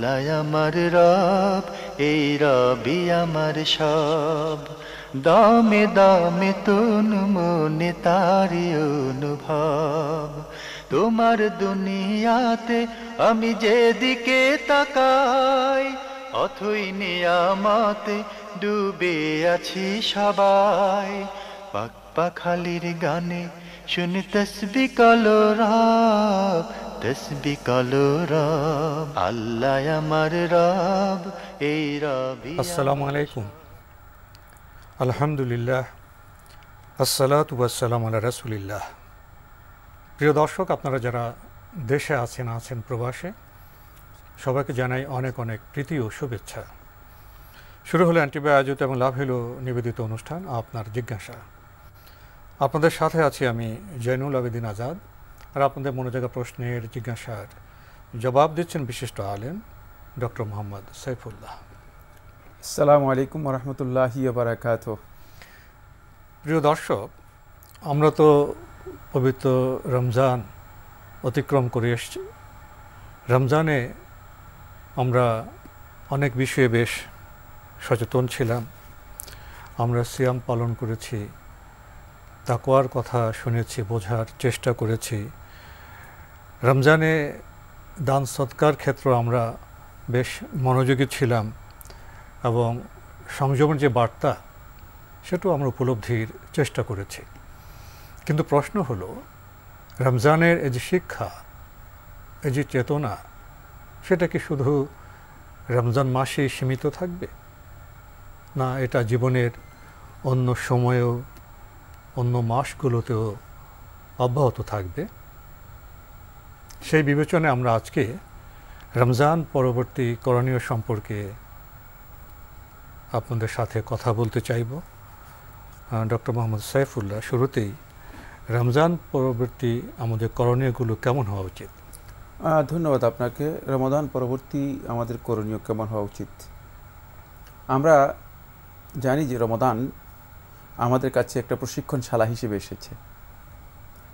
আল্লাহ আমার রব, এই রবি আমার সব। দামে দামে তুন মনে তারি অনুভব। তোমার দুনিয়াতে আমি যেদিকে তাকাই, অথই নিয়ামতে ডুবে আছি সবাই। পাক পাখালির গানে শুনি তসবি কালো রব, তসবি কালো রব। আল্লাহ আমার রব, এই রবি। আসসালামু আলাইকুম, আলহামদুলিল্লাহ, আসসালাতু ওয়াসসালামু আলা রাসূলিল্লাহ। প্রিয় দর্শক, আপনারা যারা দেশে আছেন প্রবাসে, সবাইকে জানাই অনেক অনেক প্রীতি ও শুভেচ্ছা। শুরু হলো অ্যান্টিবা আয়োজিত এবং লাভ হলো নিবেদিত অনুষ্ঠান আপনার জিজ্ঞাসা। আপনাদের সাথে আছি আমি জয়নুল আবেদিন আজাদ, আর আপনাদের মনে জাগা প্রশ্নের জিজ্ঞাসার জবাব দিচ্ছেন বিশিষ্ট আলেম ডক্টর মোহাম্মদ সাইফুল্লাহ। আসসালামু আলাইকুম ওয়া রাহমাতুল্লাহি ওয়া বারাকাতুহু। প্রিয় দর্শক, আমরা তো পবিত্র রমজান অতিক্রম করে এসেছি। রমজানে আমরা অনেক বিষয়ে বেশ সচেতন ছিলাম। আমরা সিয়াম পালন করেছি, তাকওয়ার কথা শুনেছি, বোঝার চেষ্টা করেছি। রমজানে দান সৎকার ক্ষেত্রে আমরা বেশ মনোযোগী ছিলাম এবং সংযমের যে বার্তা সেটাও আমরা উপলব্ধির চেষ্টা করেছি। কিন্তু প্রশ্ন হলো, রমজানের এই যে শিক্ষা, এই যে চেতনা, সেটা কি শুধু রমজান মাসেই সীমিত থাকবে, না এটা জীবনের অন্য সময়েও অন্য মাসগুলোতেও অব্যাহত থাকবে? সেই বিবেচনায় আমরা আজকে রমজান পরবর্তী করণীয় সম্পর্কে আপনাদের সাথে কথা বলতে চাইব। ডক্টর মোহাম্মদ সাইফুল্লাহ, শুরুতেই রমজান পরবর্তী আমাদের করণীয়গুলো কেমন হওয়া উচিত? ধন্যবাদ আপনাকে। রমাদান পরবর্তী আমাদের করণীয় কেমন হওয়া উচিত? আমরা জানি যে রমাদান আমাদের কাছে একটা প্রশিক্ষণশালা হিসেবে এসেছে,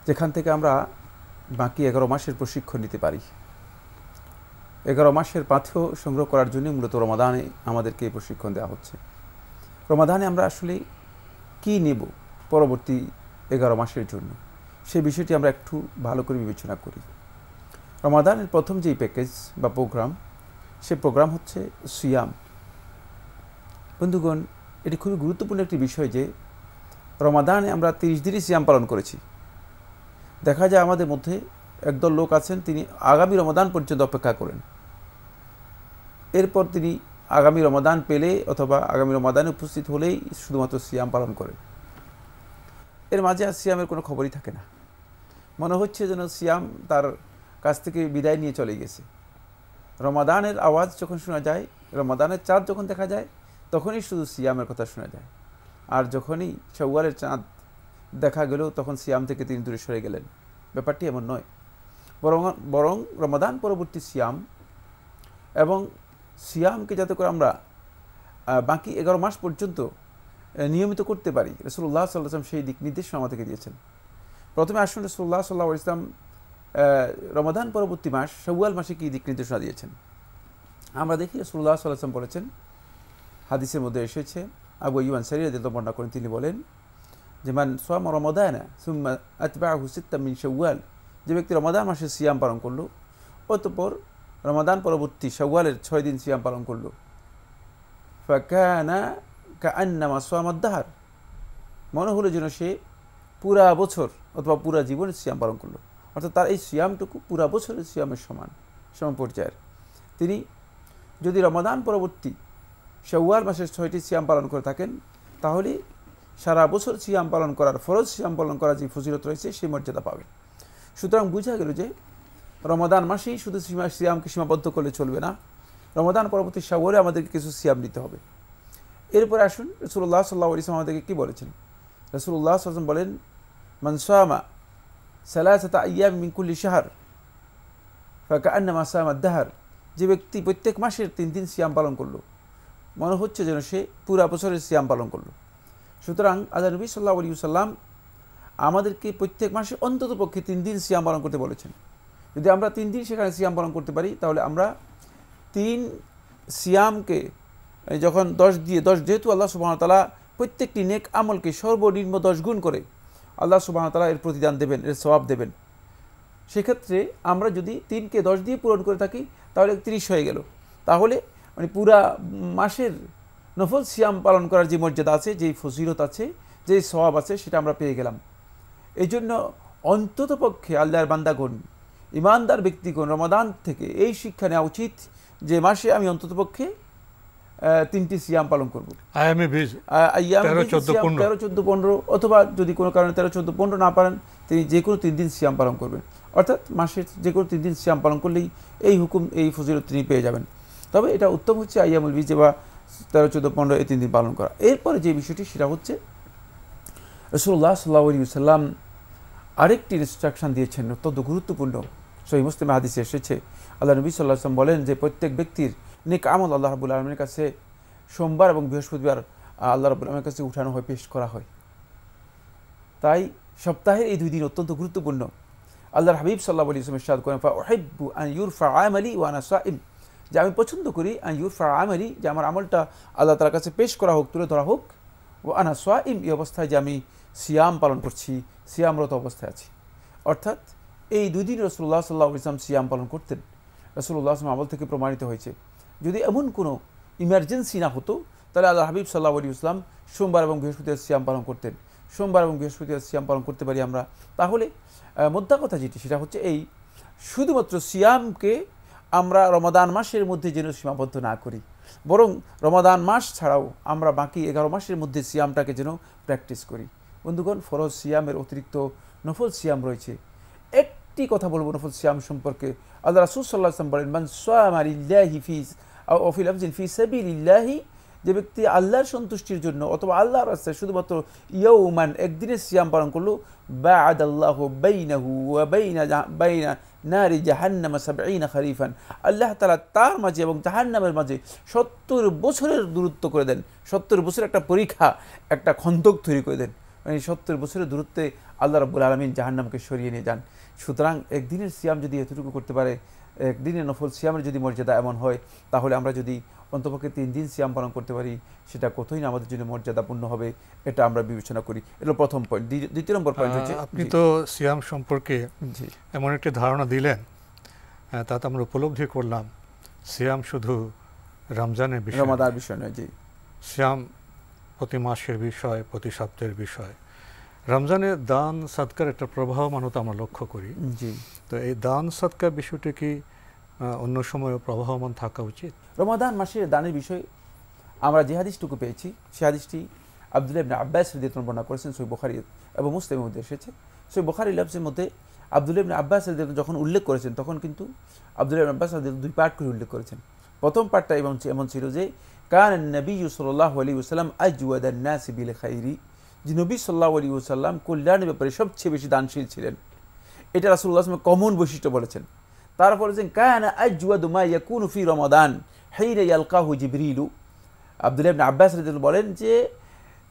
যেখান থেকে আমরা বাকি 11 মাসের প্রশিক্ষণ নিতে পারি। 11 মাসের পাথেয় সংগ্রহ করার জন্য মূলত রমাদানে আমাদেরকে এই প্রশিক্ষণ দেওয়া হচ্ছে। রমাদানে আমরা আসলে কি নেব পরবর্তী 11 মাসের জন্য, সেই বিষয়টি আমরা একটু ভালো করে বিবেচনা করি। রমাদানের প্রথম যেই প্যাকেজ বা প্রোগ্রাম, সে প্রোগ্রাম হচ্ছে সিয়াম। বন্ধুগণ, এটি খুবই গুরুত্বপূর্ণ একটি বিষয় যে রমাদানে আমরা 30 দিনই সিয়াম পালন করেছি। দেখা যায় আমাদের মধ্যে একদল লোক আছেন, তিনি আগামী রমাদান পর্যন্ত অপেক্ষা করেন। এরপর তিনি আগামী রমাদান পেলে অথবা আগামী রমাদানে উপস্থিত হলেই শুধুমাত্র সিয়াম পালন করেন। এর মাঝে আর সিয়ামের কোনো খবরই থাকে না। মনে হচ্ছে যেন সিয়াম তার কাছ থেকে বিদায় নিয়ে চলে গেছে। রমাদানের আওয়াজ যখন শোনা যায়, রমাদানের চাঁদ যখন দেখা যায়, তখনই শুধু সিয়ামের কথা শোনা যায়। আর যখনই শাওয়ালের চাঁদ দেখা গেল, তখন সিয়াম থেকে তিনি দূরে সরে গেলেন। ব্যাপারটি এমন নয়, বরং রমাদান পরবর্তী সিয়াম এবং সিয়ামকে যাতে করে আমরা বাকি 11 মাস পর্যন্ত নিয়মিত করতে পারি, রাসূলুল্লাহ সাল্লাল্লাহু আলাইহি ওয়াসাল্লাম সেই দিক নির্দেশনা আমাদেরকে দিয়েছেন। প্রথমে আসুন রাসূলুল্লাহ সাল্লাল্লাহু আলাইহি ওয়াসাল্লাম রমাদান পরবর্তী মাস শাওয়াল মাসে কি দিক নির্দেশনা দিয়েছেন আমরা দেখি। রাসূলুল্লাহ সাল্লাল্লাহু আলাইহি ওয়াসাল্লাম বলেছেন, হাদিসের মধ্যে এসেছে, আবু আইয়ুব আনসারী রাদিয়াল্লাহু বর্ণনা করেন, তিনি বলেন যে মান সামা রমাদানা সুম্মা আতবাহু সিত্তাম মিন শাওয়াল, যে ব্যক্তি রমাদান মাসে সিয়াম পালন করলো, অতঃপর রমাদান পরবর্তী শাওয়ালের 6 দিন সিয়াম পালন করলো, ফাকানা কাআন্নামা সামাদ দাহর, মনে হলো যেন সে পুরা বছর অথবা পুরা জীবন সিয়াম পালন করলো। অর্থাৎ তার এই সিয়ামটুকু পুরা বছরের সিয়ামের সমান পর্যায়ের। তিনি যদি রমাদান পরবর্তী শাওয়াল মাসের 6টি সিয়াম পালন করে থাকেন, তাহলে সারা বছর সিয়াম পালন করার, ফরজ সিয়াম পালন করার যে ফজিলত রয়েছে সেই মর্যাদা পাবে। সুতরাং বোঝা গেল যে রমাদান মাসেই শুধু সিয়ামকে সীমাবদ্ধ করলে চলবে না, রমাদান পরবর্তী শাওয়ালে আমাদেরকে কিছু সিয়াম নিতে হবে। এরপরে আসুন রাসূলুল্লাহ সাল্লাল্লাহু আলাইহি ওয়াসাল্লাম আমাদেরকে কী বলেছেন। রাসূলুল্লাহ সাল্লাল্লাহু আলাইহি ওয়াসাল্লাম বলেন, মান সামা সালাসাতা আইয়াম মিন কুল্লি শাহর ফাকাআন্নামা সামাদ দাহর, যে ব্যক্তি প্রত্যেক মাসের 3 দিন সিয়াম পালন করলো, মনে হচ্ছে যেন সে পুরা বছরের সিয়াম পালন করলো। সুতরাং আল্লাহ নবী সাল্লাল্লাহু আলাইহি ওয়াসাল্লাম আমাদেরকে প্রত্যেক মাসে অন্তত পক্ষে 3 দিন সিয়াম পালন করতে বলেছেন। যদি আমরা 3 দিন সেখানে সিয়াম পালন করতে পারি, তাহলে আমরা 3 সিয়ামকে যখন 10 দিয়ে 10, যেহেতু আল্লাহ সুবহানাহু ওয়া তাআলা প্রত্যেকটি নেক আমলকে সর্বনিম্ন 10 গুণ করে আল্লাহ সুবহানাহু ওয়া তাআলা এর প্রতিদান দেবেন, এর সওয়াব দেবেন। সেক্ষেত্রে আমরা যদি 3কে 10 দিয়ে পূরণ করে থাকি তাহলে 30 হয়ে গেল। তাহলে মানে পুরা মাসের নফল সিয়াম পালন করার যে মর্যাদা আছে, যেই ফজিলত আছে, যেই সওয়াব আছে, সেটা আমরা পেয়ে গেলাম। এই জন্য অন্ততপক্ষে আল্লাহর বান্দাগণ, ইমানদার ব্যক্তিগণ রমাদান থেকে এই শিক্ষা নেওয়া উচিত যে মাসে আমি অন্ততপক্ষে 3টি সিয়াম পালন করব। 13-14-15 অথবা যদি কোনো কারণে 13-14-15 না পারেন, তিনি যে কোনো 3 দিন সিয়াম পালন করবেন। অর্থাৎ মাসের যে কোনো 3 দিন সিয়াম পালন করলেই এই হুকুম, এই ফজিলত তিনি পেয়ে যাবেন। তবে এটা উত্তম হচ্ছে আইয়ামুল বীজ বা 13-14-15 এই 3 দিন পালন করা। এরপরে যে বিষয়টি সেটা হচ্ছে রাসূলুল্লাহ সাল্লাল্লাহু আলাইহি ওয়াসাল্লাম আরেকটি ইনস্ট্রাকশন দিয়েছেন, অত্যন্ত গুরুত্বপূর্ণ। সহিহ মুসলিমে হাদিসে এসেছে, আল্লাহ নবী সাল্লাল্লাহু আলাইহি ওয়াসাল্লাম বলেন যে প্রত্যেক ব্যক্তির নেক আমল আল্লাহ রাব্বুল আলামিনের কাছে সোমবার এবং বৃহস্পতিবার আল্লাহ রাব্বুল আলামিনের কাছে উঠানো হয়, পেশ করা হয়। তাই সপ্তাহের এই 2 দিন অত্যন্ত গুরুত্বপূর্ণ। আল্লাহর হাবিব সাল্লাল্লাহু আলাইহি ওয়াসাল্লাম ইরশাদ করেন, ফাউহিব্বু আন ইউরফা আমালি ওয়া আনা সাইম, যে আমি পছন্দ করি আন ইউরফা আমালি, যে আমার আমলটা আল্লাহ তাআলার কাছে পেশ করা হোক, তুলে ধরা হোক, ওয়া আনা সাইম, এই অবস্থায় যে আমি সিয়াম পালন করছি, সিয়ামরত অবস্থায় আছি। অর্থাৎ এই 2 দিন রাসূলুল্লাহ সাল্লাল্লাহু আলাইহি ওয়াসাল্লাম সিয়াম পালন করতেন। রাসূলুল্লাহ সাল্লাল্লাহু আলাইহি ওয়াসাল্লাম আমল থেকে প্রমাণিত হয়েছে। যদি এমন কোনো ইমার্জেন্সি না হতো তাহলে আল্লাহ হাবিব সাল্লাল্লাহু আলাইহি ওয়াসাল্লাম সোমবার এবং বৃহস্পতিবার সিয়াম পালন করতেন। সোমবার এবং বৃহস্পতিবার সিয়াম পালন করতে পারি আমরা। তাহলে মোদ্দা কথা যেটি সেটা হচ্ছে এই, শুধুমাত্র সিয়ামকে আমরা রমাদান মাসের মধ্যে যেন সীমাবদ্ধ না করি, বরং রমাদান মাস ছাড়াও আমরা বাকি 11 মাসের মধ্যে সিয়ামটাকে যেন প্র্যাকটিস করি। বন্ধুগণ, ফরজ সিয়ামের অতিরিক্ত নফল সিয়াম রয়েছে। একটি কথা বলবো নফল সিয়াম সম্পর্কে। আল্লাহ রাসূল সাল্লাল্লাহু আলাইহি ওয়াসাল্লাম বলেন, মান সামা লিল্লাহি ফি লাফজিন ফি সাবিলিল্লাহি, যে ব্যক্তি আল্লাহর সন্তুষ্টির জন্য অথবা আল্লাহর রাস্তায় শুধুমাত্র ইয়াউমান, একদিনের সিয়াম পালন করলো, বা'আদাল্লাহু বাইনাহু ওয়া বাইনা নারি জাহান্নাম 70 খরিফান, আল্লাহ তাআলা তার মাঝে এবং জাহান্নামের মাঝে 70 বছরের দূরত্ব করে দেন। 70 বছর একটা পরীক্ষা, একটা খন্দক তৈরি করে দেন। মানে 70 বছরের দূরত্বে আল্লাহ রাব্বুল আলামিন জাহান্নামকে সরিয়ে নিয়ে যান। সুতরাং একদিনের সিয়াম যদি এতটুকু করতে পারে, একদিনের নফল সিয়ামের যদি মর্যাদা এমন হয়, তাহলে আমরা যদি অন্তপক্ষে 3 দিন সিয়াম পালন করতে পারি, সেটা কতই না আমাদের জন্য মর্যাদাপূর্ণ হবে, এটা আমরা বিবেচনা করি। এটা প্রথম পয়েন্ট। দ্বিতীয় নম্বর পয়েন্ট হচ্ছে, আপনি তো সিয়াম সম্পর্কে এমন একটি ধারণা দিলেন, তাতে আমরা উপলব্ধি করলাম সিয়াম শুধু রমজানের বিষয়, রমাদানের বিষয় নয়। জি, সিয়াম প্রতি মাসের বিষয়, প্রতি সপ্তাহের বিষয়। রমজানের দান সাদকার একটা প্রবাহমানতা আমরা লক্ষ্য করি। জি, তো এই দান সাদকার বিষয়টি কি অন্য সময়ও প্রবাহমান থাকা উচিত? রমাদান মাসের দানের বিষয় আমরা যে হাদিসটুকু পেয়েছি, সেই হাদিসটি আব্দুল্লাহ ইবনে আব্বাস রাদিয়াল্লাহু আনহু বর্ণনা করেছেন, সহিহ বুখারী এবং মুসলিমের মধ্যে এসেছে। সহিহ বুখারী লফজের মধ্যে আব্দুল্লাহ ইবনে আব্বাস রাদিয়াল্লাহু আনহু যখন উল্লেখ করেছেন, তখন কিন্তু আব্দুল্লাহ ইবনে আব্বাস রাদিয়াল্লাহু আনহু 2 পার্ট করে উল্লেখ করেছেন। প্রথম পার্টটা এমন ছিল যে, কানান নবী সাল্লাল্লাহু আলাইহি ওয়াসাল্লাম আজওয়াদান নাস বিল খাইরি, যে নবী সাল্লাল্লাহু আলাইহি ওয়াসাল্লাম কল্যাণের ব্যাপারে সবচেয়ে বেশি দানশীল ছিলেন। এটা রাসূলুল্লাহ সাল্লাল্লাহু আলাইহি ওয়াসাল্লাম কমন বৈশিষ্ট্য বলেছেন। তারপর বলেছেন, কানা আজওয়াদু মা ইয়াকুনু ফি রমাদান হিনা ইয়ালকাহু জিবরিলু। আব্দুল্লাহ ইবনে আব্বাস রাদিয়াল্লাহু বলেন যে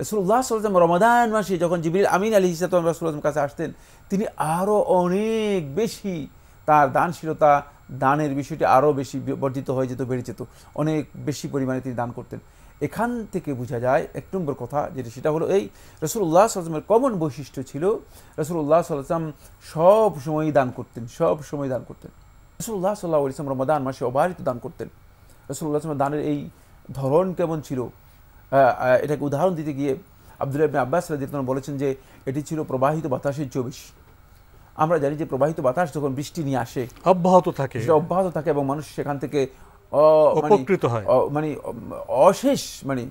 রাসূলুল্লাহ সাল্লাল্লাহু আলাইহি ওয়াসাল্লাম রমাদান মাসে যখন জিবরিল আমিন আলাইহিস সালাম রাসূলুল্লাহর কাছে আসতেন, তিনি আরও অনেক বেশি তার দানশীলতা, দানের বিষয়টি আরও বেশি বর্ধিত হয়ে যেত, বেড়ে যেত, অনেক বেশি পরিমাণে তিনি দান করতেন। এখান থেকে বোঝা যায় 1 নম্বর কথা যেটা, সেটা হলো এই রাসূলুল্লাহ সাল্লাল্লাহু আলাইহি ওয়াসাল্লামের কমন বৈশিষ্ট্য ছিল, রাসূলুল্লাহ সাল্লাল্লাহু আলাইহি ওয়াসাল্লাম সব সময় দান করতেন, সব সময় দান করতেন। রাসূলুল্লাহ সাল্লাল্লাহু আলাইহি ওয়াসাল্লাম রমাদান মাসে অবারিত দান করতেন। রাসূলুল্লাহ সাল্লাল্লাহু আলাইহি ওয়াসাল্লাম দানের এই ধরন কেমন ছিল, এটাকে উদাহরণ দিতে গিয়ে আব্দুল্লাহ ইবনে আব্বাস রাদিয়াল্লাহু আনহু বলেছেন যে এটি ছিল প্রবাহিত বাতাসের চেয়েও বেশি। আমরা জানি যে প্রবাহিত বাতাস যখন বৃষ্টি নিয়ে আসে, অব্যাহত থাকে এবং মানুষ সেখান থেকে উপকৃত হয়, মানে অশেষ, মানে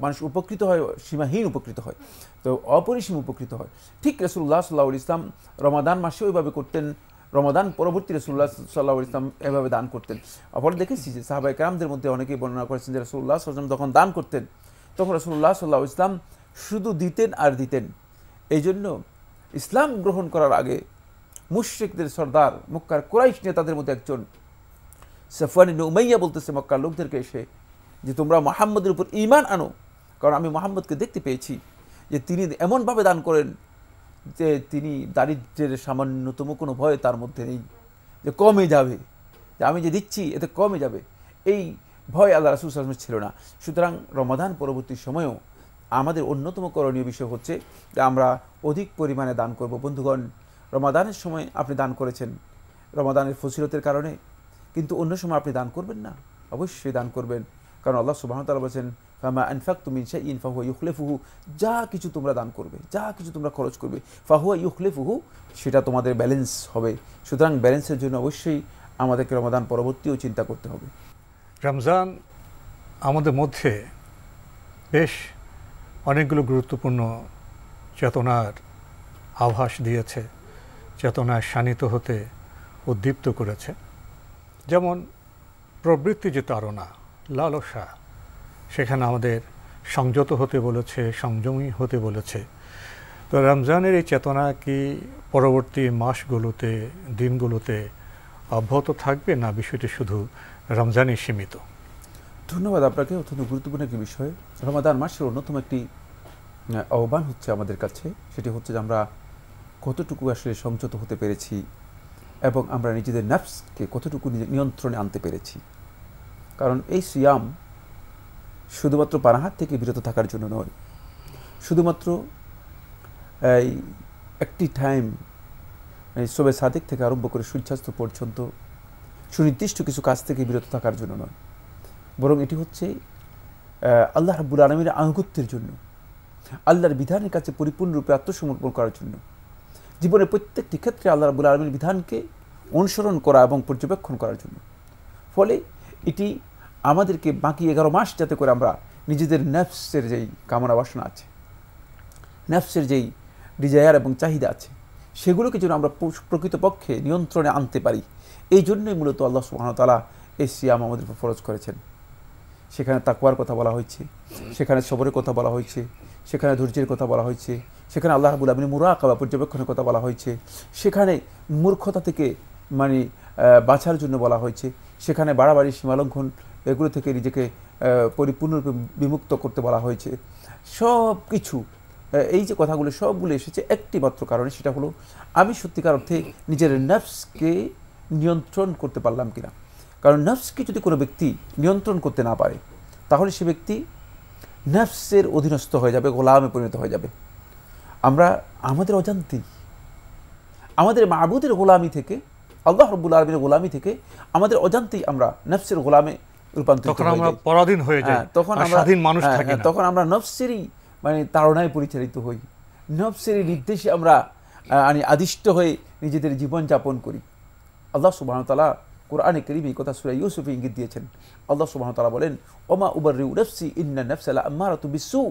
মানুষ উপকৃত হয়, সীমাহীন উপকৃত হয়, তো অপরিসীম উপকৃত হয়। ঠিক রাসূলুল্লাহ সাল্লাল্লাহু আলাইহি ওয়াসাল্লাম রমাদান মাসে ওইভাবে করতেন। রমাদান পরবর্তী রাসূলুল্লাহ সাল্লাল্লাহু আলাইহি ওয়াসাল্লাম এভাবে দান করতেন। পরে দেখেছি যে সাহাবায়ে কেরামদের মধ্যে অনেকেই বর্ণনা করেছেন যে রাসূলুল্লাহ সাল্লাল্লাহু আলাইহি ওয়াসাল্লাম যখন দান করতেন, তখন রাসূলুল্লাহ সাল্লাল্লাহু আলাইহি ওয়াসাল্লাম শুধু দিতেন আর দিতেন। এই জন্য ইসলাম গ্রহণ করার আগে মুশরিকদের সর্দার, মক্কার কুরাইশ নেতাদের মধ্যে একজন সাফওয়ান ইবনে উমাইয়া বলতেছে মক্কার লোকদেরকে এসে যে তোমরা মুহাম্মদের উপর ঈমান আনো, কারণ আমি মুহাম্মদকে দেখতে পেয়েছি যে তিনি এমনভাবে দান করেন যে তিনি দারিদ্র্যের সামান্যতম কোনো ভয় তার মধ্যে নেই, যে কমে যাবে। যে আমি যে দিচ্ছি এতে কমে যাবে, এই ভয় আল্লাহ রাসূল সাল্লাল্লাহু আলাইহি ওয়াসাল্লামের ছিল না। সুতরাং রমাদান পরবর্তী সময়েও আমাদের অন্যতম করণীয় বিষয় হচ্ছে যে আমরা অধিক পরিমাণে দান করব। বন্ধুগণ, রমাদানের সময় আপনি দান করেছেন রমাদানের ফজিলতের কারণে, কিন্তু অন্য সময় আপনি দান করবেন না? অবশ্যই দান করবেন, কারণ আল্লাহ সুবহানাহু ওয়া তাআলা বলেছেন ফামা আনফাকতুম মিন শাইইন ফাহুয়া ইউখলিফুহু, যা কিছু তোমরা দান করবে, যা কিছু তোমরা খরচ করবে, ফাহুয়া ইউখলিফুহু, সেটা তোমাদের ব্যালেন্স হবে। সুতরাং ব্যালেন্সের জন্য অবশ্যই আমাদেরকে রমাদান পরবর্তীও চিন্তা করতে হবে। রমজান আমাদের মধ্যে বেশ অনেকগুলো গুরুত্বপূর্ণ চেতনার আভাস দিয়েছে, চেতনায় শানিত হতে উদ্দীপ্ত করেছে। যেমন প্রবৃত্তি যে তাড়না, লালসা, সেখানে আমাদের সংযত হতে বলেছে, সংযমী হতে বলেছে। তো রমজানের এই চেতনা কি পরবর্তী মাসগুলোতে, দিনগুলোতে অব্যাহত থাকবে, না বিষয়টি শুধু রমজানই সীমিত? ধন্যবাদ আপনাকে। অত্যন্ত গুরুত্বপূর্ণ একটি বিষয়। রমাদান মাসের অন্যতম একটি আহ্বান হচ্ছে আমাদের কাছে, সেটি হচ্ছে যে আমরা কতটুকু আসলে সংযত হতে পেরেছি এবং আমরা নিজেদের নফসকে কতটুকু নিয়ন্ত্রণে আনতে পেরেছি। কারণ এই সিয়াম শুধুমাত্র পানাহার থেকে বিরত থাকার জন্য নয়, শুধুমাত্র এই একটি টাইম শবে সাদেক থেকে আরম্ভ করে সূর্যাস্ত পর্যন্ত সুনির্দিষ্ট কিছু কাজ থেকে বিরত থাকার জন্য নয়, বরং এটি হচ্ছে আল্লাহ রাব্বুল আলামিনের আনুগত্যের জন্য, আল্লাহর বিধানের কাছে পরিপূর্ণরূপে আত্মসমর্পণ করার জন্য, জীবনের প্রত্যেকটি ক্ষেত্রে আল্লাহ রাব্বুল আলামিনের বিধানকে অনুসরণ করা এবং পর্যবেক্ষণ করার জন্য। ফলে এটি আমাদেরকে বাকি 11 মাস যাতে করে আমরা নিজেদের নফসের যেই কামনা বাসনা আছে, নফসের যেই ডিজায়ার এবং চাহিদা আছে, সেগুলোকে যেন আমরা প্রকৃতপক্ষে নিয়ন্ত্রণে আনতে পারি, এই জন্যই মূলত আল্লাহ সুবহানাহু ওয়া তাআলা এই সিয়াম আমাদের উপর ফরজ করেছেন। সেখানে তাকওয়ার কথা বলা হয়েছে, সেখানে সবরের কথা বলা হয়েছে, সেখানে ধৈর্যের কথা বলা হয়েছে, সেখানে আল্লাহ রাব্বুল আলামিনের মুরাকাবা পর্যবেক্ষণের কথা বলা হয়েছে, সেখানে মূর্খতা থেকে বাঁচার জন্য বলা হয়েছে, সেখানে বাড়াবাড়ি সীমালঙ্ঘন এগুলো থেকে নিজেকে পরিপূর্ণরূপে বিমুক্ত করতে বলা হয়েছে। সব কিছু এই যে কথাগুলো সবগুলো এসেছে একটি মাত্র কারণে, সেটা হলো আমি সত্যিকার অর্থে নিজের নফসকে নিয়ন্ত্রণ করতে পারলাম কিনা। কারণ নফসকে যদি কোনো ব্যক্তি নিয়ন্ত্রণ করতে না পারে, তাহলে সে ব্যক্তি নফসের অধীনস্থ হয়ে যাবে, গোলামে পরিণত হয়ে যাবে। আমরা আমাদের অজান্তেই আমাদের মাবুদের গোলামি থেকে, আল্লাহ রাব্বুল আলামিনের গোলামি থেকে আমাদের অজান্তেই আমরা নফসের গোলামে রূপান্তরিত হয়ে যাই, আমরা পরাধীন হয়ে যাই, তখন আমরা স্বাধীন মানুষ থাকি না, তখন আমরা নফসেরই তাড়নায় পরিচালিত হই, নফসেরই নির্দেশে আমরা আদিষ্ট হয়ে নিজেদের জীবন যাপন করি। আল্লাহ সুবহানাহু ওয়া তাআলা কোরআনে কারীমে কথা সূরা ইউসুফে ইঙ্গিত দিয়েছেন। আল্লাহ সুবহানাহু ওয়া তাআলা বলেন ওমা উবাররিউ নাফসি ইন্না নাফসা লাআম্মারাতু বিসসু,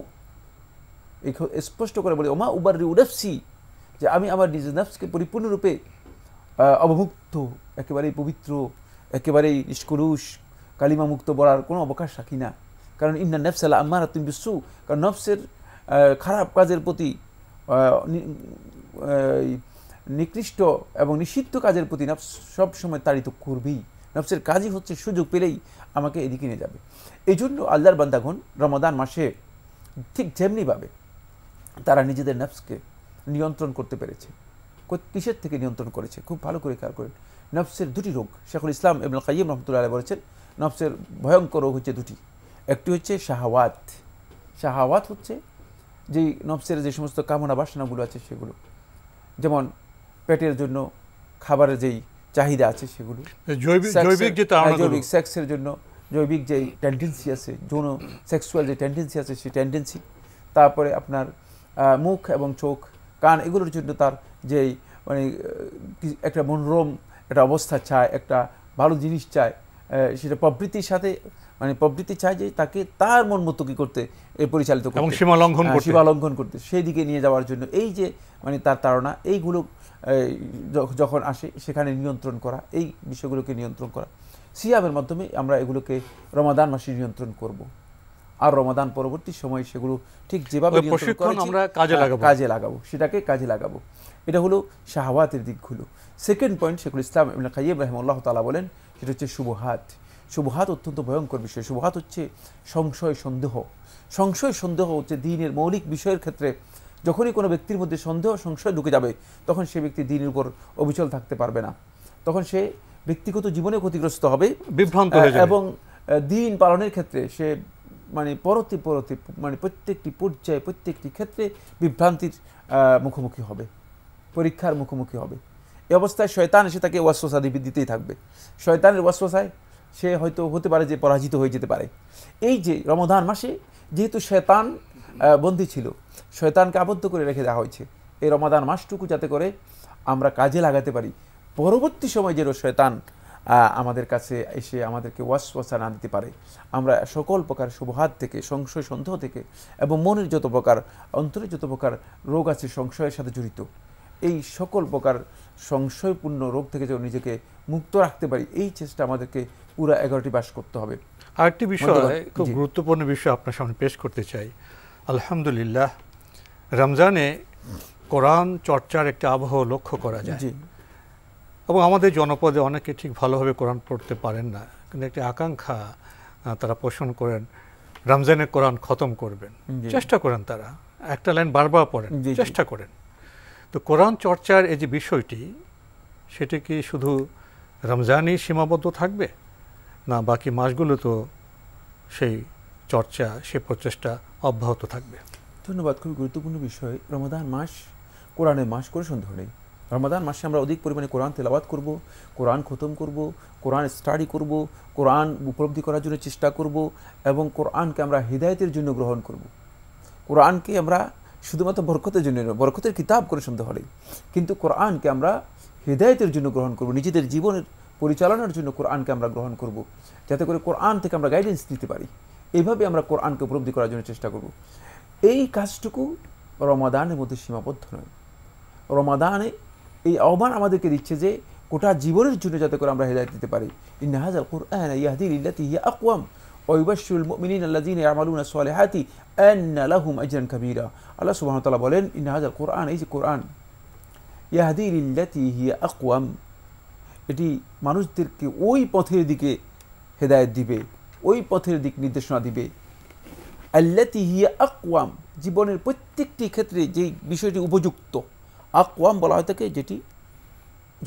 স্পষ্ট করে বলে ওমা উবাররিউ নাফসি, যে আমি আমার নিজের নফসকে পরিপূর্ণরূপে অবমুক্ত, একেবারেই পবিত্র, একেবারেই নিষ্কলুষ, কালিমা মুক্ত বলার কোনো অবকাশ রাখি না। কারণ ইন্না নাফসা লাআম্মারাতু বিসসু, কারণ নফসের খারাপ কাজের প্রতি, নিকৃষ্ট এবং নিষিদ্ধ কাজের প্রতি নফস সবসময় তাড়িত করবেই। নফসের কাজই হচ্ছে সুযোগ পেলেই আমাকে এদিকে নিয়ে যাবে। এই জন্য আল্লাহর বান্দাগণ রমাদান মাসে ঠিক যেমনিভাবে তারা নিজেদের নফসকে নিয়ন্ত্রণ করতে পেরেছে। কিসের থেকে নিয়ন্ত্রণ করেছে? খুব ভালো করে খেয়াল করেন। নফসের দুটি রোগ, শেখুল ইসলাম ইবনুল কাইয়্যিম রাহমাতুল্লাহ আলাইহি বলেছেন নফসের ভয়ঙ্কর রোগ হচ্ছে দুটি। একটি হচ্ছে শাহাওয়াত। শাহাওয়াত হচ্ছে যেই নফসের যে সমস্ত কামনা বাসনাগুলো আছে সেগুলো, যেমন পেটের জন্য খাবারের যেই চাহিদা আছে সেগুলো, জৈবিক সেক্সের জন্য জৈবিক যেই টেন্ডেন্সি আছে, যৌন সেক্সুয়াল যে টেন্ডেন্সি আছে সেই টেন্ডেন্সি, তারপরে আপনার মুখ এবং চোখ, কান, এগুলোর জন্য তার যেই একটা মনোরম একটা অবস্থা চায়, একটা ভালো জিনিস চায়, সেটা প্রবৃত্তির সাথে প্রবৃত্তি চায় যে তাকে তার মন মতো কি করতে পরিচালিত করতে এবং সীমা লঙ্ঘন করতে, সেই দিকে নিয়ে যাওয়ার জন্য এই যে তার তাড়না, এইগুলো যখন আসে সেখানে নিয়ন্ত্রণ করা, এই বিষয়গুলোকে নিয়ন্ত্রণ করা সিয়ামের মাধ্যমে আমরা এগুলোকে রমাদান মাসে নিয়ন্ত্রণ করব। আর রমাদান পরবর্তী সময় সেগুলো ঠিক যেভাবে আমরা কাজে লাগাবো, সেটাকে কাজে লাগাবো। এটা হলো শাহওয়াতের দিকগুলো। সেকেন্ড পয়েন্ট, শেখুল ইসলাম ইবনে কাইয়্যিম রাহিমাহুল্লাহ তাআলা বলেন, সেটা হচ্ছে শুবহাত। শুবহাত অত্যন্ত ভয়ঙ্কর বিষয়। শুবহাত হচ্ছে সংশয় সন্দেহ। সংশয় সন্দেহ হচ্ছে দ্বীনের মৌলিক বিষয়ের ক্ষেত্রে যখনই কোনো ব্যক্তির মধ্যে সন্দেহ সংশয় ঢুকে যাবে, তখন সে ব্যক্তি দ্বীনের উপর অবিচল থাকতে পারবে না। তখন সে ব্যক্তিগত জীবনে ক্ষতিগ্রস্ত হবে, বিভ্রান্ত হয়ে যাবে, এবং দিন পালনের ক্ষেত্রে সে মানে পরতে মানে প্রত্যেকটি পর্যায়ে প্রত্যেকটি ক্ষেত্রে বিভ্রান্তির মুখোমুখি হবে, পরীক্ষার মুখোমুখি হবে। এই অবস্থায় শয়তান এসে তাকে ওয়াসওয়াসা দিতেই থাকবে। শয়তানের ওয়াসওয়াসায় সে হয়তো হতে পারে যে পরাজিত হয়ে যেতে পারে। এই যে রমজান মাসে যেহেতু শয়তান বন্দী ছিল, শয়তানকে আবদ্ধ করে রেখে দেওয়া হয়েছে, এই রমাদান মাসটুকু যাতে করে আমরা কাজে লাগাতে পারি, পরবর্তী সময় যেন শয়তান আমাদের কাছে এসে আমাদেরকে ওয়াসওয়াসা না দিতে পারে, আমরা সকল প্রকার শুবহাত থেকে, সংশয় সন্দেহ থেকে, এবং মনের যত প্রকার, অন্তরের যত প্রকার রোগ আছে সংশয়ের সাথে জড়িত, এই সকল প্রকার সংশয়পূর্ণ রোগ থেকে যেন নিজেকে মুক্ত রাখতে পারি, এই চেষ্টা আমাদেরকে পুরো 11টি মাস করতে হবে। আরেকটি বিষয়, খুব গুরুত্বপূর্ণ বিষয় আপনার সামনে পেশ করতে চাই। আলহামদুলিল্লাহ, রমজানে কোরআন চর্চার একটি আবহ লক্ষ্য করা যায়, এবং আমাদের জনপদে অনেকে ঠিক ভালোভাবে কোরআন পড়তে পারেন না, কিন্তু একটি আকাঙ্ক্ষা তারা পোষণ করেন, রমজানে কোরআন খতম করবেন, চেষ্টা করেন, তারা একটা লাইন বারবার পড়েন, চেষ্টা করেন। তো কোরআন চর্চার এই যে বিষয়টি, সেটি কি শুধু রমজানই সীমাবদ্ধ থাকবে, না বাকি মাসগুলো তো সেই চর্চা, সে প্রচেষ্টা অব্যাহত থাকবে? ধন্যবাদ। খুবই গুরুত্বপূর্ণ বিষয়। রমাদান মাস কোরআনের মাস, করে সন্দেহ নেই। রমাদান মাসে আমরা অধিক পরিমাণে কোরআন তেলাওয়াত করব, কোরআন খতম করব, কোরআন স্টাডি করব, কোরআন উপলব্ধি করার জন্য চেষ্টা করব, এবং কোরআনকে আমরা হিদায়তের জন্য গ্রহণ করব। কোরআনকে আমরা শুধুমাত্র বরকতের জন্য নয়, বরকতের কিতাব করে সন্দেহ নেই, কিন্তু কোরআনকে আমরা হিদায়তের জন্য গ্রহণ করব, নিজেদের জীবনের পরিচালনার জন্য কোরআনকে আমরা গ্রহণ করব, যাতে করে কোরআন থেকে আমরা গাইডেন্স নিতে পারি। এইভাবে আমরা কোরআনকে উপলব্ধি করার জন্য চেষ্টা করব। এই কাজটুকু রমাদানের মধ্যে সীমাবদ্ধ নয়। রমাদানে এই আহ্বান আমাদেরকে দিচ্ছে যে গোটা জীবনের জন্য যাতে করে আমরা হেদায়েত দিতে পারি। ইন্না হাযাল কুরআনা ইয়াহদি লিল্লাতী হিয়া আকওয়াম ওয়া ইউবাশশিরুল মুমিনিনা আল্লাযীনা ইয়া'মালুনা আস-সালিহাতি আন্না লাহুম আজরান কাবীরা। আল্লাহ সুবহানাহু ওয়া তাআলা বলেন, ইন্না হাযাল কুরআন, এই যে কোরআন, ইয়াহদি লিল্লাতী হিয়া আকওয়াম, এটি মানুষদেরকে ওই পথের দিকে হেদায়েত দিবে, ওই পথের দিক নির্দেশনা দিবে। আল্লাতী হিয়া আকওয়াম, জীবনের প্রত্যেকটি ক্ষেত্রে যে বিষয়টি উপযুক্ত, আকওয়াম বলা হয় থাকে যেটি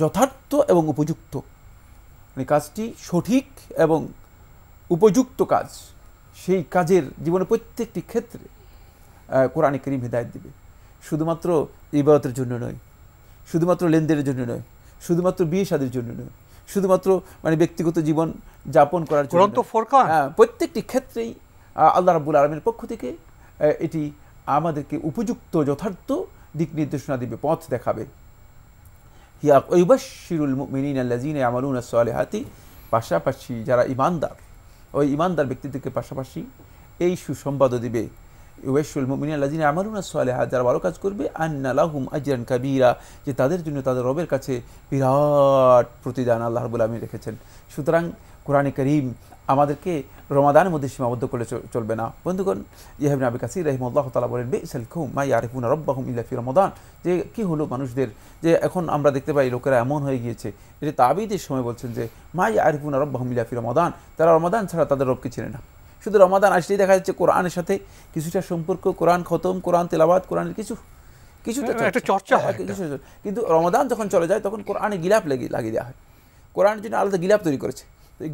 যথার্থ এবং উপযুক্ত, মানে কাজটি সঠিক এবং উপযুক্ত কাজ, সেই কাজের জীবনের প্রত্যেকটি ক্ষেত্রে কোরআনে কারীম হেদায়েত দিবে। শুধুমাত্র ইবাদতের জন্য নয়, শুধুমাত্র লেনদেনের জন্য নয়, শুধুমাত্র বিয়ে শাদীর জন্য নয়, শুধুমাত্র মানে ব্যক্তিগত জীবন যাপন করার জন্য, প্রত্যেকটি ক্ষেত্রেই আল্লাহ রাব্বুল আলামিনের পক্ষ থেকে এটি আমাদেরকে উপযুক্ত যথার্থ দিক নির্দেশনা দিবে, পথ দেখাবে। হিয়া ইউবাশশিরুল মুমিনিনা আল্লাযীনা ইয়া'মালুনা আস-সালিহাতি, পাশাপাশি যারা ঈমানদার, ওই ঈমানদার ব্যক্তিদেরকে পাশাপাশি এই সুসংবাদও দিবে। ইউবাশশিরুল মুমিনিনা আল্লাযীনা ইয়া'মালুনা আস-সালিহাত, যারা ভালো কাজ করবে, আন্না লাহুম আজরান কাবীরা, যে তাদের জন্য তাদের রবের কাছে বিরাট প্রতিদান আল্লাহ রাব্বুল আলামিন রেখেছেন। সুতরাং কোরআনে কারীম আমাদেরকে রমাদানের মধ্যে সীমাবদ্ধ করে চলবে না। বন্ধুগণ, ইবনে আবি কাসির রাহিমাহুল্লাহ তাআলা বলেন, বিসাল কওম মা ইয়ারিফুনা রাব্বাহুম ইল্লা ফি রমাদান, যে কি হলো মানুষদের, যে এখন আমরা দেখতে পাই লোকেরা এমন হয়ে গিয়েছে, এটা তাবিদের সময় বলছেন যে মা ইয়ারিফুনা রাব্বাহুম ইল্লা ফি রমাদান, তারা রমাদান ছাড়া তাদের রবকে চেনে না। শুধু রমাদান আসলেই দেখা যাচ্ছে কোরআনের সাথে কিছুটা সম্পর্ক, কোরআন খতম, কোরআন তেলাওয়াত, কোরআনের কিছুটা একটা চর্চা হয়, কিন্তু রমাদান যখন চলে যায় তখন কোরআনে গিলাপ লাগিয়ে দেওয়া হয়। কোরআনের জন্য আলাদা গিলাপ তৈরি করেছে,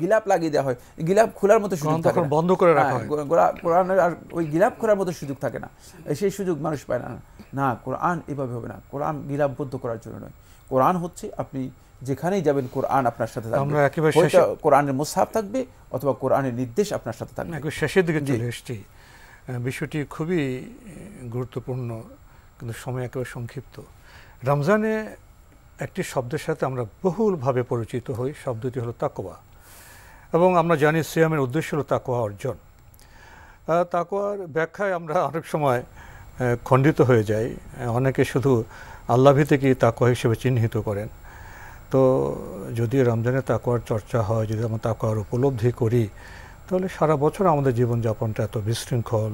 গিলাপ লাগিয়ে দেওয়া হয়, গিলাপ খোলার মতো সুযোগ থাকে না, বন্ধ করে রাখা হয়। কোরআনের আর ওই গিলাপ খোলার মতো সুযোগ থাকে না, সেই সুযোগ মানুষ পায় না। না, কোরআন এভাবে হবে না। কোরআন গিলাপবদ্ধ করার জন্য নয়। কোরআন হচ্ছে আপনি যেখানেই যাবেন কোরআন আপনার সাথে থাকবে, হয়তো কোরআনের মুসহাফ থাকবে অথবা কোরআনের নির্দেশ আপনার সাথে থাকবে। শেষের দিকে চলে এসেছি, বিষয়টি খুবই গুরুত্বপূর্ণ, কিন্তু সময় একেবারে সংক্ষিপ্ত। রমজানে একটি শব্দের সাথে আমরা বহুলভাবে পরিচিত হই, শব্দটি হলো তাকওয়া, এবং আমরা জানি সিয়ামের উদ্দেশ্য হলো তাকওয়া অর্জন। তাকওয়ার ব্যাখ্যায় আমরা অনেক সময় খণ্ডিত হয়ে যাই, অনেকে শুধু আল্লাহভীতিকে তাকওয়া হিসেবে চিহ্নিত করেন। তো যদি রমজানে তাকওয়ার চর্চা হয়, যদি আমরা তাকওয়ার উপলব্ধি করি, তাহলে সারা বছর আমাদের জীবনযাপনটা এত বিশৃঙ্খল,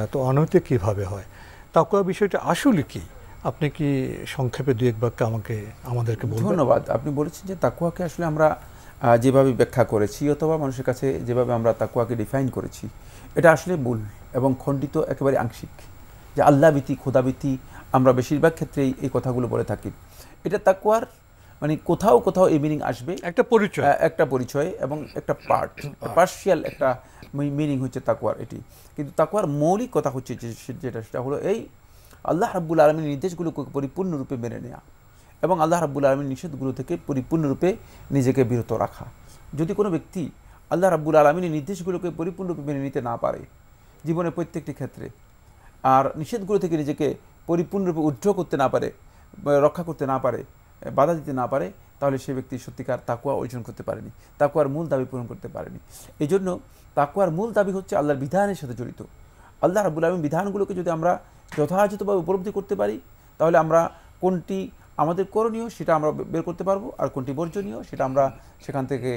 এত অনৈতিক কীভাবে হয়? তাকওয়া বিষয়টা আসলে কি, আপনি কি সংক্ষেপে দু এক বাক্যে আমাদেরকে বলবেন? ধন্যবাদ। আপনি বলেছেন যে তাকওয়াকে আসলে আমরা যেভাবে ব্যাখ্যা করেছি অথবা মানুষের কাছে যেভাবে আমরা তাকওয়াকে ডিফাইন করেছি, এটা আসলে ভুল এবং খণ্ডিত, একেবারে আংশিক। যে আল্লাহভীতি, খোদাভীতি, আমরা বেশিরভাগ ক্ষেত্রেই এই কথাগুলো বলে থাকি। এটা তাকওয়ার মানে কোথাও কোথাও এই মিনিং আসবে, একটা পরিচয় এবং একটা পার্শিয়াল একটা মিনিং হচ্ছে তাকওয়ার এটি। কিন্তু তাকওয়ার মৌলিক কথা হচ্ছে সেটা হলো এই আল্লাহ রাব্বুল আলামিনের নির্দেশগুলোকে পরিপূর্ণরূপে মেনে নেওয়া এবং আল্লাহ রাব্বুল আলামিনের নিষেধগুলো থেকে পরিপূর্ণরূপে নিজেকে বিরত রাখা। যদি কোনো ব্যক্তি আল্লাহ রাব্বুল আলামিনের নির্দেশগুলোকে পরিপূর্ণরূপে মেনে নিতে না পারে জীবনের প্রত্যেকটি ক্ষেত্রে, আর নিষেধগুলো থেকে নিজেকে পরিপূর্ণরূপে উদ্ধার করতে না পারে, রক্ষা করতে না পারে, বাধা দিতে না পারে, তাহলে সে ব্যক্তি সত্যিকার তাকওয়া অর্জন করতে পারেনি, তাকওয়ার মূল দাবি পূরণ করতে পারেনি। এই জন্য তাকওয়ার মূল দাবি হচ্ছে আল্লাহর বিধানের সাথে জড়িত। আল্লাহ রাব্বুল আলামিন বিধানগুলোকে যদি আমরা যথাযথভাবে উপলব্ধি করতে পারি, তাহলে আমরা কোনটি আমাদের করণীয় সেটা আমরা বের করতে পারবো, আর কোনটি বর্জনীয় সেটা আমরা সেখান থেকে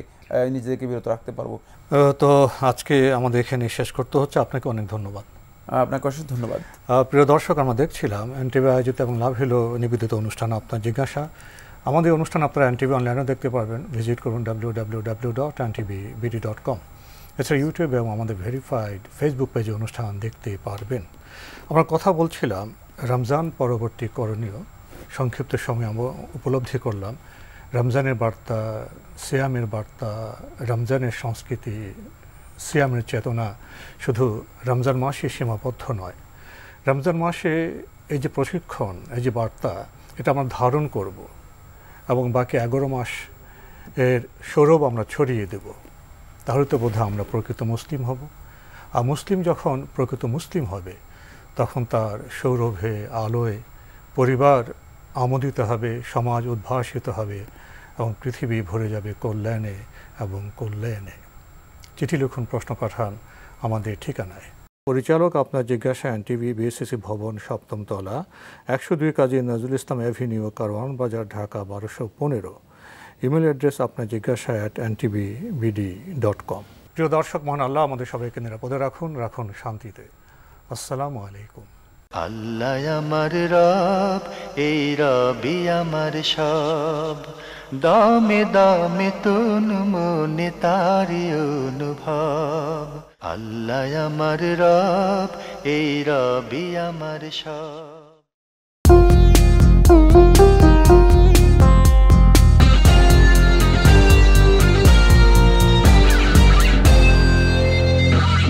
নিজেদেরকে বিরত রাখতে পারবো। তো আজকে আমাদের এখানে শেষ করতে হচ্ছে। আপনাকে অনেক ধন্যবাদ। আপনাকে অশেষ ধন্যবাদ। প্রিয় দর্শক, আমরা দেখছিলাম এনটিভি আয়োজিত এবং লাভ হলো নিবেদিত অনুষ্ঠান আপনার জিজ্ঞাসা। আমাদের অনুষ্ঠান আপনারা এনটিভি অনলাইনেও দেখতে পারবেন। ভিজিট করুন www.ntv.bd.com। এছাড়া ইউটিউবে এবং আমাদের ভেরিফাইড ফেসবুক পেজে অনুষ্ঠান দেখতে পারবেন। আমরা কথা বলছিলাম রমজান পরবর্তী করণীয়। সংক্ষিপ্ত সময় আমরা উপলব্ধি করলাম রমজানের বার্তা, সিয়ামের বার্তা, রমজানের সংস্কৃতি, সিয়ামের চেতনা শুধু রমজান মাসে সীমাবদ্ধ নয়। রমজান মাসে এই যে প্রশিক্ষণ, এই যে বার্তা, এটা আমরা ধারণ করব এবং বাকি 11 মাস এর সৌরভ আমরা ছড়িয়ে দেব। তাহলে তো বোধহয় আমরা প্রকৃত মুসলিম হব। আর মুসলিম যখন প্রকৃত মুসলিম হবে, তখন তার সৌরভে, আলোয় পরিবার আমোদিত হবে, সমাজ উদ্ভাসিত হবে এবং পৃথিবী ভরে যাবে কল্যাণে এবং কল্যাণে। চিঠি লিখুন, প্রশ্ন পাঠান আমাদের ঠিকানায়। পরিচালক আপনার জিজ্ঞাসা, এনটিভি, বিএসসিসি ভবন, 7ম তলা, 102 কাজী নজরুল ইসলাম অ্যাভিনিউ, কারওয়ান বাজার, ঢাকা 1215। ইমেল অ্যাড্রেস আপনার জিজ্ঞাসা @ntvbd.com। প্রিয় দর্শক, মহান আল্লাহ আমাদের সবাইকে নিরাপদে রাখুন, রাখুন শান্তিতে। আসসালামু আলাইকুম। আল্লাহ আমার রব, এই রবি আমার সব, দামে দামে তুন মনে তারি অনুভব। আল্লাহ আমার রব, এই রবি আমার সব।